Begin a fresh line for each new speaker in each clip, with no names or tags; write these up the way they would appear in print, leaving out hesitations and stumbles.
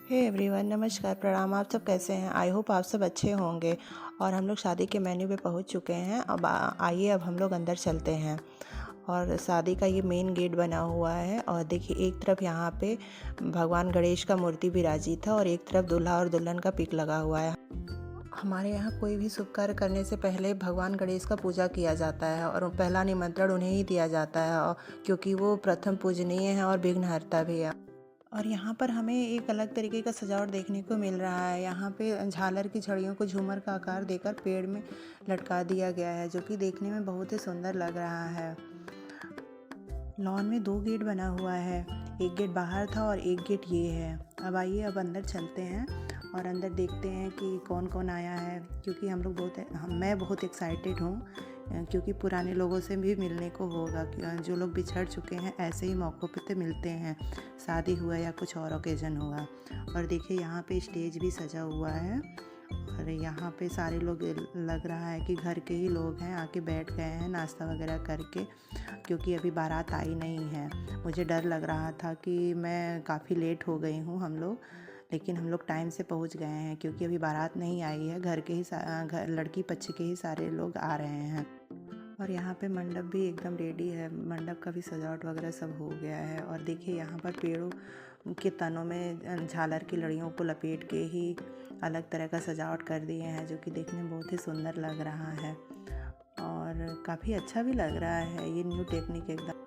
Hey everyone, नमस्कार, प्रणाम। आप सब कैसे हैं? आई होप आप सब अच्छे होंगे। और हम लोग शादी के मेन्यू पे पहुंच चुके हैं। अब आइए, अब हम लोग अंदर चलते हैं। और शादी का ये मेन गेट बना हुआ है। और देखिए, एक तरफ यहाँ पे भगवान गणेश का मूर्ति विराजित है और एक तरफ दूल्हा और दुल्हन का पिक लगा हुआ है। हमारे यहाँ कोई भी शुभ कार्य करने से पहले भगवान गणेश का पूजा किया जाता है और पहला निमंत्रण उन्हें ही दिया जाता है, क्योंकि वो प्रथम पूजनीय है और विघ्नहर्ता भी है। और यहाँ पर हमें एक अलग तरीके का सजावट देखने को मिल रहा है। यहाँ पे झालर की छड़ियों को झूमर का आकार देकर पेड़ में लटका दिया गया है, जो कि देखने में बहुत ही सुंदर लग रहा है। लॉन में 2 गेट बना हुआ है। एक गेट बाहर था और एक गेट ये है। अब आइए, अब अंदर चलते हैं और अंदर देखते हैं कि कौन कौन आया है, क्योंकि मैं बहुत एक्साइटेड हूँ, क्योंकि पुराने लोगों से भी मिलने को होगा। जो लोग बिछड़ चुके हैं ऐसे ही मौक़ों पे तो मिलते हैं, शादी हुआ या कुछ और ओकेज़न हुआ। और देखिए, यहाँ पे स्टेज भी सजा हुआ है और यहाँ पे सारे लोग, लग रहा है कि घर के ही लोग हैं, आके बैठ गए हैं नाश्ता वगैरह करके, क्योंकि अभी बारात आई नहीं है। मुझे डर लग रहा था कि मैं काफ़ी लेट हो गई हूँ लेकिन हम लोग टाइम से पहुँच गए हैं, क्योंकि अभी बारात नहीं आई है। घर के ही लड़की पक्ष के ही सारे लोग आ रहे हैं। और यहाँ पे मंडप भी एकदम रेडी है। मंडप का भी सजावट वगैरह सब हो गया है। और देखिए, यहाँ पर पेड़ों के तनों में झालर की लड़ियों को लपेट के ही अलग तरह का सजावट कर दिए हैं, जो कि देखने में बहुत ही सुंदर लग रहा है और काफ़ी अच्छा भी लग रहा है। ये न्यू टेक्निक एकदम।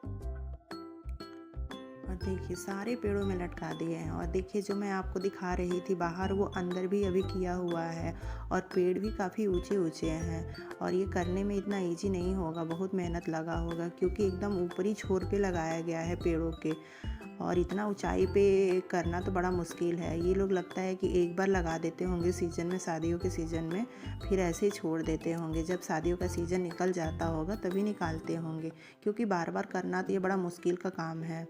और देखिए, सारे पेड़ों में लटका दिए हैं। और देखिए, जो मैं आपको दिखा रही थी बाहर, वो अंदर भी अभी किया हुआ है। और पेड़ भी काफ़ी ऊंचे ऊंचे हैं और ये करने में इतना इजी नहीं होगा, बहुत मेहनत लगा होगा, क्योंकि एकदम ऊपरी छोर पे लगाया गया है पेड़ों के। और इतना ऊंचाई पे करना तो बड़ा मुश्किल है। ये लोग लगता है कि एक बार लगा देते होंगे सीज़न में, शादियों के सीज़न में, फिर ऐसे ही छोड़ देते होंगे। जब शादियों का सीज़न निकल जाता होगा तभी निकालते होंगे, क्योंकि बार बार करना तो ये बड़ा मुश्किल का काम है।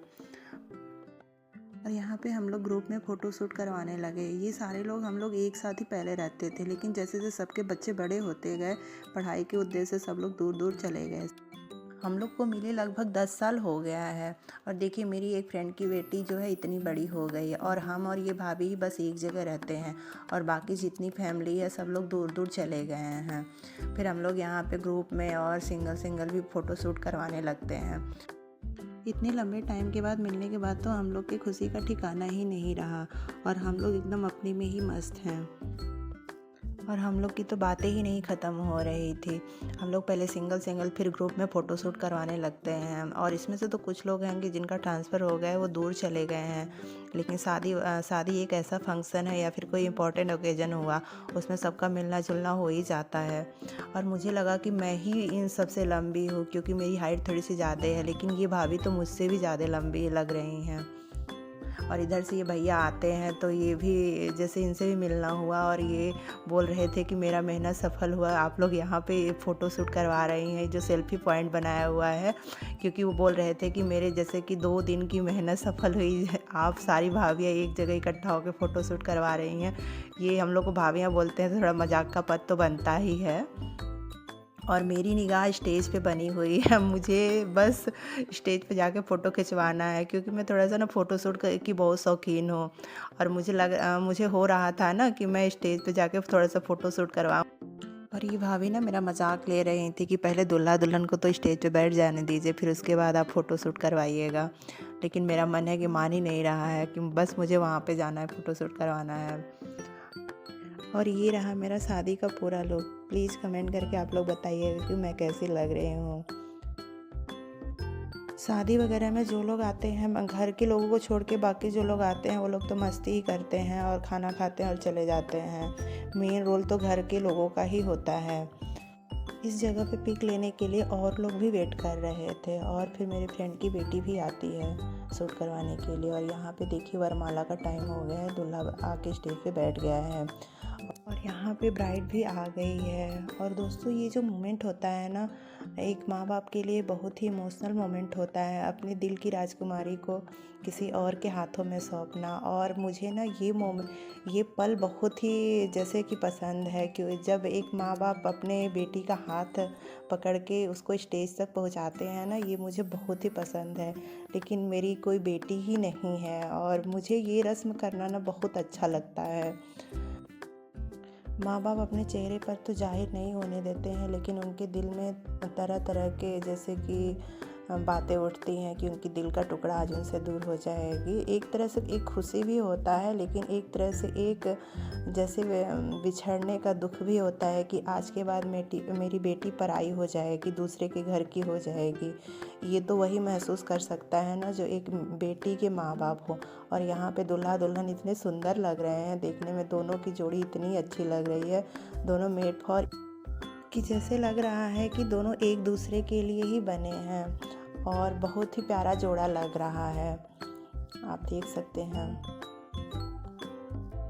और यहाँ पे हम लोग ग्रुप में फ़ोटो शूट करवाने लगे। ये सारे लोग, हम लोग एक साथ ही पहले रहते थे, लेकिन जैसे जैसे सबके बच्चे बड़े होते गए, पढ़ाई के उद्देश्य से सब लोग दूर दूर चले गए। हम लोग को मिले लगभग 10 साल हो गया है। और देखिए, मेरी एक फ्रेंड की बेटी जो है इतनी बड़ी हो गई है और हम और ये भाभी ही बस एक जगह रहते हैं और बाकी जितनी फैमिली है सब लोग दूर दूर चले गए हैं। फिर हम लोग यहाँ पे ग्रुप में और सिंगल सिंगल भी फ़ोटो शूट करवाने लगते हैं। इतने लंबे टाइम के बाद मिलने के बाद तो हम लोग की खुशी का ठिकाना ही नहीं रहा और हम लोग एकदम अपने में ही मस्त हैं। और हम लोग की तो बातें ही नहीं ख़त्म हो रही थी। हम लोग पहले सिंगल सिंगल, फिर ग्रुप में फ़ोटो शूट करवाने लगते हैं। और इसमें से तो कुछ लोग हैं कि जिनका ट्रांसफ़र हो गया है, वो दूर चले गए हैं। लेकिन शादी एक ऐसा फंक्शन है या फिर कोई इम्पोर्टेंट ओकेज़न हुआ, उसमें सबका मिलना जुलना हो ही जाता है। और मुझे लगा कि मैं ही इन सबसे लंबी हूँ, क्योंकि मेरी हाइट थोड़ी सी ज़्यादा है, लेकिन ये भाभी तो मुझसे भी ज़्यादा लंबी लग रही हैं। और इधर से ये भैया आते हैं तो ये भी, जैसे इनसे भी मिलना हुआ और ये बोल रहे थे कि मेरा मेहनत सफल हुआ, आप लोग यहाँ पे फ़ोटो शूट करवा रही हैं, जो सेल्फी पॉइंट बनाया हुआ है। क्योंकि वो बोल रहे थे कि मेरे जैसे कि 2 दिन की मेहनत सफल हुई है, आप सारी भाभियाँ एक जगह इकट्ठा होकर फ़ोटो शूट करवा रही हैं। ये हम लोग को भाभियाँ बोलते हैं, थोड़ा मजाक का पद तो बनता ही है। और मेरी निगाह स्टेज पे बनी हुई है। मुझे बस स्टेज पे जाके फ़ोटो खिंचवाना है, क्योंकि मैं थोड़ा सा ना फ़ोटो शूट की बहुत शौकीन हूँ। और मुझे हो रहा था ना कि मैं स्टेज पे जाके थोड़ा सा फ़ोटो शूट करवाऊँ। और ये भाभी ना मेरा मजाक ले रही थी कि पहले दूल्हा दुल्हन को तो स्टेज पे बैठ जाने दीजिए, फिर उसके बाद आप फ़ोटो शूट करवाइएगा। लेकिन मेरा मन है कि मान ही नहीं रहा है कि बस मुझे वहाँ पे जाना है, फ़ोटो शूट करवाना है। और ये रहा मेरा शादी का पूरा लुक। प्लीज़ कमेंट करके आप लोग बताइएगा कि मैं कैसी लग रही हूँ। शादी वगैरह में जो लोग आते हैं, घर के लोगों को छोड़ के बाकी जो लोग आते हैं, वो लोग तो मस्ती ही करते हैं और खाना खाते हैं और चले जाते हैं। मेन रोल तो घर के लोगों का ही होता है। इस जगह पे पिक लेने के लिए और लोग भी वेट कर रहे थे। और फिर मेरे फ्रेंड की बेटी भी आती है शूट करवाने के लिए। और यहाँ पे देखिए, वरमाला का टाइम हो गया है, दूल्हा आके स्टेज पे बैठ गया है। और यहाँ पे ब्राइड भी आ गई है। और दोस्तों ये जो मोमेंट होता है ना, एक माँ बाप के लिए बहुत ही इमोशनल मोमेंट होता है, अपने दिल की राजकुमारी को किसी और के हाथों में सौंपना। और मुझे ना ये पल बहुत ही जैसे कि पसंद है कि जब एक माँ बाप अपने बेटी का हाथ पकड़ के उसको स्टेज तक पहुँचाते हैं ना, ये मुझे बहुत ही पसंद है। लेकिन मेरी कोई बेटी ही नहीं है और मुझे ये रस्म करना ना बहुत अच्छा लगता है। माँ बाप अपने चेहरे पर तो ज़ाहिर नहीं होने देते हैं, लेकिन उनके दिल में तरह तरह के जैसे कि बातें उठती हैं कि उनकी दिल का टुकड़ा आज उनसे दूर हो जाएगी। एक तरह से एक खुशी भी होता है, लेकिन एक तरह से एक जैसे बिछड़ने का दुख भी होता है कि आज के बाद मेरी बेटी पराई हो जाएगी, दूसरे के घर की हो जाएगी। ये तो वही महसूस कर सकता है ना जो एक बेटी के माँ बाप हो। और यहाँ पे दूल्हा दुल्हन इतने सुंदर लग रहे हैं, देखने में दोनों की जोड़ी इतनी अच्छी लग रही है, दोनों मेड फॉर कि जैसे लग रहा है कि दोनों एक दूसरे के लिए ही बने हैं। और बहुत ही प्यारा जोड़ा लग रहा है, आप देख सकते हैं।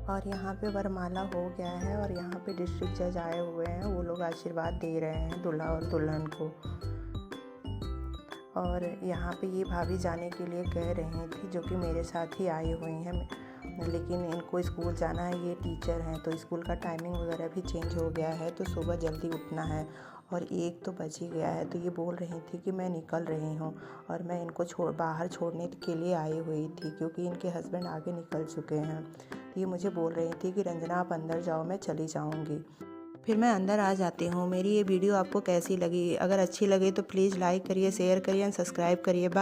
और यहाँ पे वरमाला हो गया है और यहाँ पे डिस्ट्रिक्ट जज आए हुए हैं, वो लोग आशीर्वाद दे रहे हैं दूल्हा और दुल्हन को। और यहाँ पे ये भाभी जाने के लिए कह रही थी, जो कि मेरे साथ ही आई हुई हैं, लेकिन इनको स्कूल जाना है, ये टीचर हैं तो स्कूल का टाइमिंग वगैरह भी चेंज हो गया है, तो सुबह जल्दी उठना है और 1 तो बज ही गया है। तो ये बोल रही थी कि मैं निकल रही हूँ और मैं इनको बाहर छोड़ने के लिए आई हुई थी, क्योंकि इनके हस्बैंड आगे निकल चुके हैं। तो ये मुझे बोल रही थी कि रंजना आप अंदर जाओ, मैं चली जाऊँगी। फिर मैं अंदर आ जाती हूँ। मेरी ये वीडियो आपको कैसी लगी? अगर अच्छी लगी तो प्लीज़ लाइक करिए, शेयर करिए एंड सब्सक्राइब करिए। बाय।